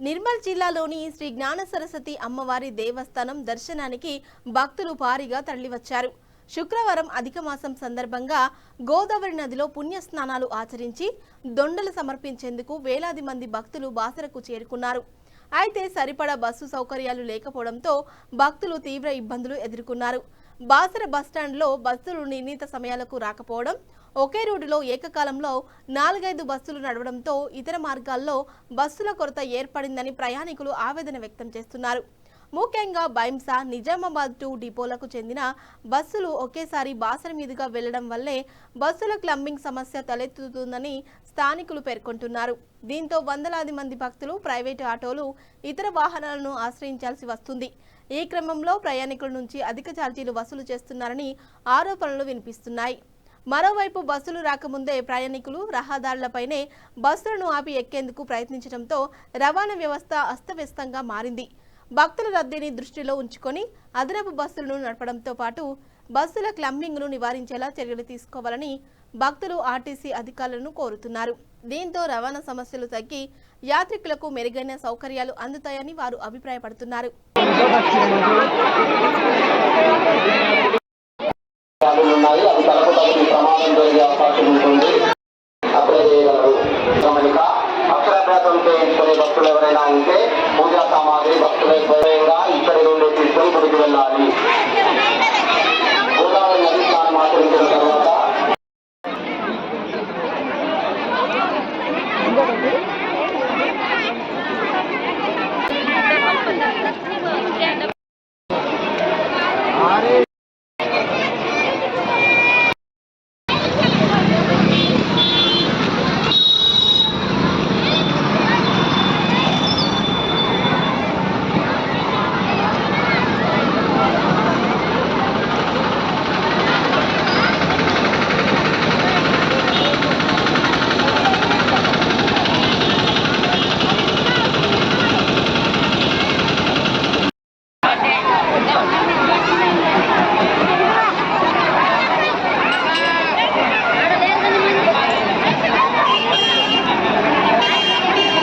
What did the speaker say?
నిర్మల్ జిల్లాలోని శ్రీ జ్ఞాన సరస్వతి అమ్మవారి దేవస్థానం దర్శనానికి భక్తులు భారీగా తరలివచ్చారు. శుక్రవారం అధిక మాసం సందర్భంగా గోదావరి నదిలో పుణ్యస్నానాలు ఆచరించి దొండలు సమర్పించేందుకు వేలాది మంది భక్తులు బాసరకు చేరుకున్నారు. అయితే సరిపడా బస్సు సౌకర్యాలు లేకపోవడంతో భక్తులు తీవ్ర ఇబ్బందులు ఎదుర్కొన్నారు. బాసర బస్టాండ్లో బస్సులు నిర్ణీత సమయాలకు రాకపోవడం, ఒకే రోడ్డులో ఏకకాలంలో 4-5 బస్సులు నడవడంతో ఇతర మార్గాల్లో బస్సుల కొరత ఏర్పడిందని ప్రయాణికులు ఆవేదన వ్యక్తం చేస్తున్నారు. ముఖ్యంగా బైంసా, నిజామాబాద్ టు డిపోలకు చెందిన బస్సులు ఒకేసారి బాసర మీదుగా వెళ్లడం వల్లే బస్సుల క్లంబింగ్ సమస్య తలెత్తుతుందని స్థానికులు పేర్కొంటున్నారు. దీంతో వందలాది మంది భక్తులు ప్రైవేటు ఆటోలు, ఇతర వాహనాలను ఆశ్రయించాల్సి వస్తుంది. ఈ క్రమంలో ప్రయాణికుల నుంచి అధిక ఛార్జీలు వసూలు చేస్తున్నారని ఆరోపణలు వినిపిస్తున్నాయి. మరోవైపు బస్సులు రాకముందే ప్రయాణికులు రహదారులపైనే బస్సులను ఆపి ఎక్కేందుకు ప్రయత్నించడంతో రవాణా వ్యవస్థ అస్తవ్యస్తంగా మారింది. భక్తుల రద్దీని దృష్టిలో ఉంచుకొని అదనపు బస్సులను నడపడంతో పాటు బస్సుల క్లంబింగ్ను నివారించేలా చర్యలు తీసుకోవాలని భక్తులు ఆర్టీసీ అధికారులను కోరుతున్నారు. దీంతో రవాణా సమస్యలు తగ్గి యాత్రికులకు మెరుగైన సౌకర్యాలు అందుతాయని వారు అభిప్రాయపడుతున్నారు. భక్తులు ఎవరైనా ఉంటే పూజా సామాగ్రి భక్తుల ఇక్కడి నుండి తీసుకొని గుడికి వెళ్ళాలి.